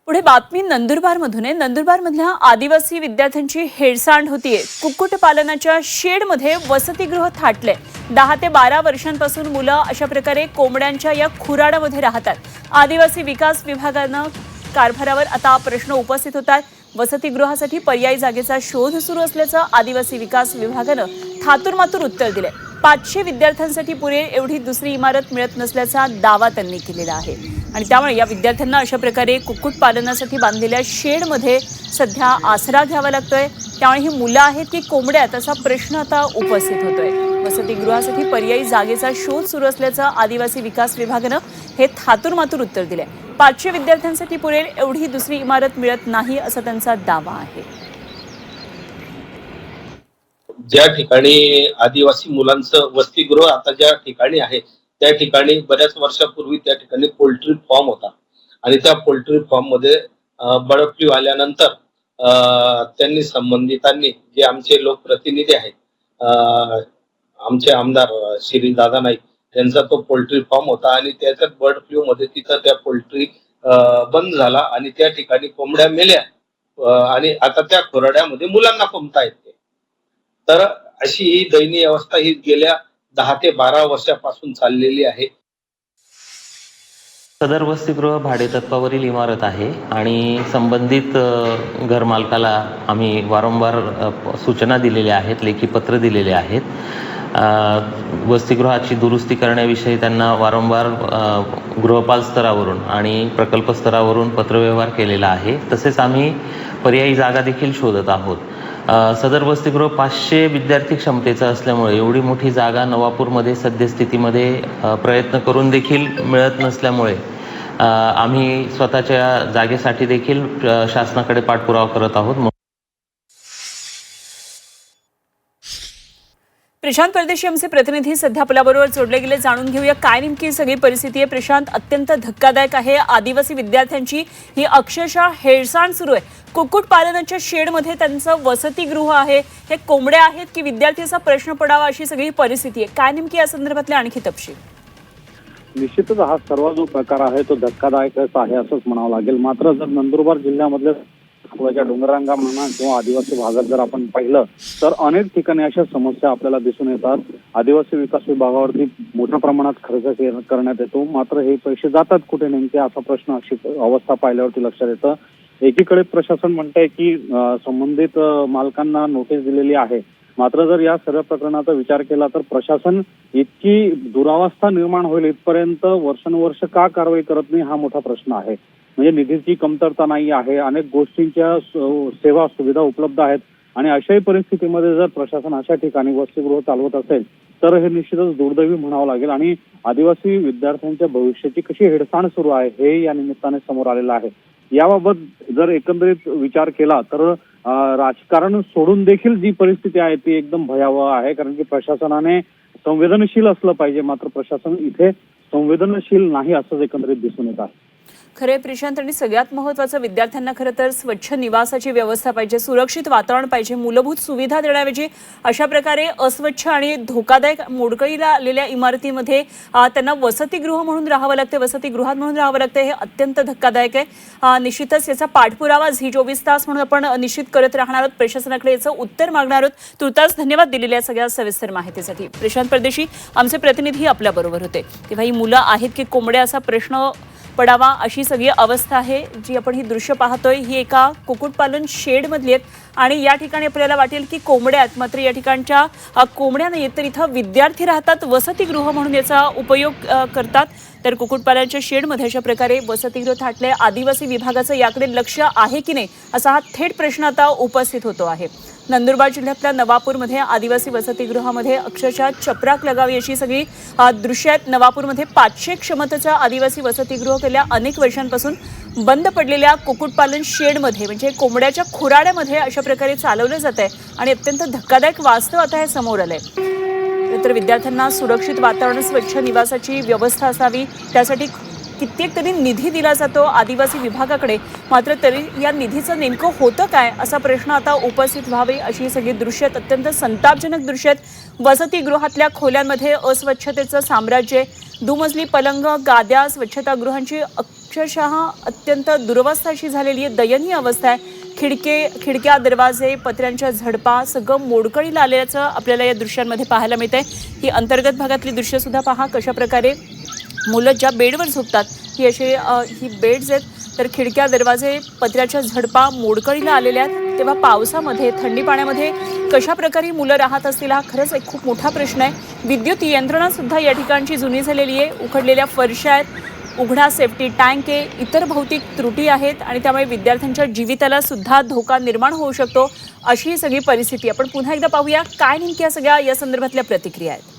पुढे बातमी नंदुरबारमधून आहे। नंदुरबारमधल्या आदिवासी विद्यार्थ्यांची हेळसांड होतीये। कुक्कुटपालनाच्या शेडमध्ये वसतिगृह थाटले। 10 ते 12 वर्षांपासून मुलं अशा प्रकारे कोंबड्यांच्या या खुराडामध्ये राहतात। आदिवासी विकास विभागानं कारभारावर आता प्रश्न उपस्थित होतात। वसतिगृहासाठी पर्यायी जागेचा शोध सुरू असल्याचं आदिवासी विकास विभागानं थातुरमातुर उत्तर दिले। 500 विद्यार्थ्यांसाठी पुरेल एवढी दुसरी इमारत मिळत नसल्याचा दावा त्यांनी केलेला आहे आणि त्यामुळे या विद्यार्थ्यांना अशा प्रकारे कुक्कुटपालनासाठी बांधलेल्या शेडमध्ये सध्या आसरा घ्यावा लागतोय। त्यामुळे ही मुलं आहेत की कोंबड्यात असा प्रश्न आता उपस्थित होतोय। वसतिगृहासाठी पर्यायी जागेचा शोध सुरू असल्याचं आदिवासी विकास विभागानं हे थातुरमातुर उत्तर दिले। 500 विद्यार्थ्यांसाठी पुरेल एवढी दुसरी इमारत मिळत नाही असा त्यांचा दावा आहे। ज्या ठिकाणी आदिवासी मुलांचं वसतिगृह आता ज्या ठिकाणी आहे त्या ठिकाणी बऱ्याच वर्षापूर्वी त्या ठिकाणी पोल्ट्री फार्म होता आणि त्या पोल्ट्री फार्म मध्ये बर्ड फ्लू आल्यानंतर त्यांनी संबंधितांनी जे आमचे लोकप्रतिनिधी आहेत आमचे आमदार श्री दादा नाईक त्यांचा तो पोल्ट्री फार्म होता आणि त्याच्यात बर्ड फ्लू मध्ये तिथं त्या पोल्ट्री बंद झाला आणि त्या ठिकाणी कोंबड्या मेल्या आणि आता त्या खुराड्यामध्ये मुलांना कोंबता येते। तर अशी ही दयनीय अवस्था ही गेल्या 10 ते 12 वर्षापासून चाललेली आहे। सदर वसतिगृह भाडेतत्वावरील इमारत आहे आणि संबंधित घरमालकाला आम्ही वारंवार सूचना दिलेल्या आहेत, लेखी पत्र दिलेले आहेत। वसतिगृहाची दुरुस्ती करण्याविषयी त्यांना वारंवार गृहपाल स्तरावरून आणि प्रकल्प स्तरावरून पत्रव्यवहार केलेला आहे। तसेच आम्ही पर्यायी जागा देखील शोधत आहोत। सदर वसतिगृह 500 विद्यार्थी क्षमतेचं असल्यामुळे एवढी मोठी जागा नवापूरमध्ये सद्यस्थितीमध्ये प्रयत्न करून देखील मिळत नसल्यामुळे आम्ही स्वतःच्या जागेसाठी देखील शासनाकडे पाठपुरावा करत आहोत। प्रशांत परदेशी आमचे प्रतिनिधी सध्या आपल्याबरोबर जोडले गेले, जाणून घेऊया काय नेमकी सगळी परिस्थिती आहे। प्रशांत, अत्यंत धक्कादायक आहे। आदिवासी विद्यार्थ्यांची ही अक्षरशः हेळसांड सुरू आहे। कुक्कुटपालनाच्या शेडमध्ये त्यांचं वसतिगृह आहे, हे कोंबड्या आहेत की विद्यार्थी असा प्रश्न पडावा अशी सगळी परिस्थिती आहे। काय नेमकी या संदर्भातले आणखी तपशील? निश्चितच हा सर्व जो प्रकार आहे तो धक्कादायकच आहे असंच म्हणावं लागेल। मात्र जर नंदुरबार जिल्ह्यामधल्या डोंगररांगा म्हणा किंवा आदिवासी भागात जर आपण पाहिलं तर अनेक ठिकाणी अशा समस्या आपल्याला दिसून येतात। आदिवासी विकास विभागावरती मोठ्या प्रमाणात खर्च करण्यात येतो, मात्र हे पैसे जातात कुठे नेमके असा प्रश्न अशी अवस्था पाहिल्यावरती लक्षात येतं। एकीकडे प्रशासन म्हणतंय की संबंधित मालकांना नोटीस दिलेली आहे, मात्र जर या सर्व प्रकरणाचा विचार केला तर प्रशासन इतकी दुरावस्था निर्माण होईल इथपर्यंत वर्षानुवर्ष का कारवाई करत नाही हा मोठा प्रश्न आहे। म्हणजे निधीची कमतरता नाही आहे, अनेक गोष्टींच्या सेवा सुविधा उपलब्ध आहेत आणि अशाही परिस्थितीमध्ये जर प्रशासन अशा ठिकाणी वसतिगृह चालवत असेल तर हे निश्चितच दुर्दैवी म्हणावं लागेल आणि आदिवासी विद्यार्थ्यांच्या भविष्याची कशी हेळसांड सुरू आहे हे या निमित्ताने समोर आलेलं आहे। याबाबत जर एकंदरीत विचार केला तर राजकारण सोडून देखील जी परिस्थिती आहे ती एकदम भयावह आहे, कारण की प्रशासनाने संवेदनशील असलं पाहिजे, मात्र प्रशासन इथे संवेदनशील नाही असंच एकंदरीत दिसून येत आहे। खरे प्रशांत, आणि सगळ्यात महत्त्वाचं विद्यार्थ्यांना खरं तर स्वच्छ निवासाची व्यवस्था पाहिजे, सुरक्षित वातावरण पाहिजे। मूलभूत सुविधा देण्याऐवजी अशा प्रकारे अस्वच्छ आणि धोकादायक मोडकळीला आलेल्या इमारतीमध्ये त्यांना वसतिगृह म्हणून राहावं लागतं, वसतिगृहात म्हणून राहावं लागतं, हे अत्यंत धक्कादायक आहे। निश्चितच याचा पाठपुरावा झी 24 तास म्हणून आपण निश्चित करत राहणार आहोत, प्रशासनाकडे याचं उत्तर मागणार आहोत। तुर्तास धन्यवाद दिलेल्या सगळ्या सविस्तर माहितीसाठी। प्रशांत परदेशी आमचे प्रतिनिधी आपल्याबरोबर होते। तेव्हा ही मुलं आहेत की कोंबड्या असा प्रश्न पडावा अशी सगळी अवस्था आहे। जी आपण ही दृश्य पाहतोय ही एका कुक्कुटपालन शेडमधली आहेत आणि या ठिकाणी आपल्याला वाटेल की कोंबड्या आहेत, मात्र या ठिकाणच्या कोंबड्या नाहीत तर इथं विद्यार्थी राहतात, वसतिगृह म्हणून याचा उपयोग करतात। तर कुक्कुटपालनाच्या शेडमध्ये अशा प्रकारे वसतिगृह थाटले। आदिवासी विभागाचं याकडे लक्ष आहे की नाही असा हा थेट प्रश्न आता उपस्थित होतो आहे। नंदुरबार जिल्ह्यातल्या नवापूरमध्ये आदिवासी वसतिगृहामध्ये अक्षरशः चपराक लगावी अशी सगळी दृश्य आहेत। नवापूरमध्ये 500 क्षमतेचं आदिवासी वसतिगृह गेल्या अनेक वर्षांपासून बंद पडलेल्या कुक्कुटपालन शेडमध्ये म्हणजे कोंबड्याच्या खुराड्यामध्ये अशा प्रकारे चालवलं जात आहे आणि अत्यंत धक्कादायक वास्तव आता हे समोर आलंय। तर विद्यार्थ्यांना सुरक्षित वातावरण, स्वच्छ निवासाची व्यवस्था असावी, त्यासाठी कित्येक तरी निधी दिला जातो आदिवासी विभागाकडे, मात्र तरी या निधीचं नेमकं होतं काय असा प्रश्न आता उपस्थित व्हावे अशी सगळी दृश्य आहेत। अत्यंत संतापजनक दृश्य आहेत। वसतिगृहातल्या खोल्यांमध्ये अस्वच्छतेचं साम्राज्य, दुमजली पलंग, गाद्या, स्वच्छतागृहांची अक्षरशः अत्यंत दुरवस्थाची झालेली आहे, दयनीय अवस्था आहे. खिडक्या, दरवाजे, पत्र्यांच्या झडपा सगळं मोडकळीला आल्याचं आपल्याला या दृश्यांमध्ये पाहायला मिळतंय. ही अंतर्गत भागातली दृश्य सुद्धा पहा कशा प्रकारे मुलं ज्या बेडवर झोपतात ही बेड्स आहेत, तर खिडक्या, दरवाजे, पत्र्याच्या झडपा मोडकळीला आलेल्या आहेत. तेव्हा पावसामध्ये, थंडी पाण्यामध्ये कशा प्रकारे मुलं राहत असतील हा खरंच एक खूप मोठा प्रश्न आहे. विद्युत यंत्रणा सुद्धा या ठिकाणची जुनी झालेली आहे, उखडलेल्या फरशा आहेत, उघडा सेफ्टी टँक आहे, इतर भौतिक त्रुटी आहेत आणि त्यामुळे विद्यार्थ्यांच्या जीविताला सुद्धा धोका निर्माण होऊ शकतो. अशी सगळी परिस्थिती. आपण पुन्हा एकदा पाहूया काय नेमक्या सगळ्या या संदर्भातल्या प्रतिक्रिया आहेत.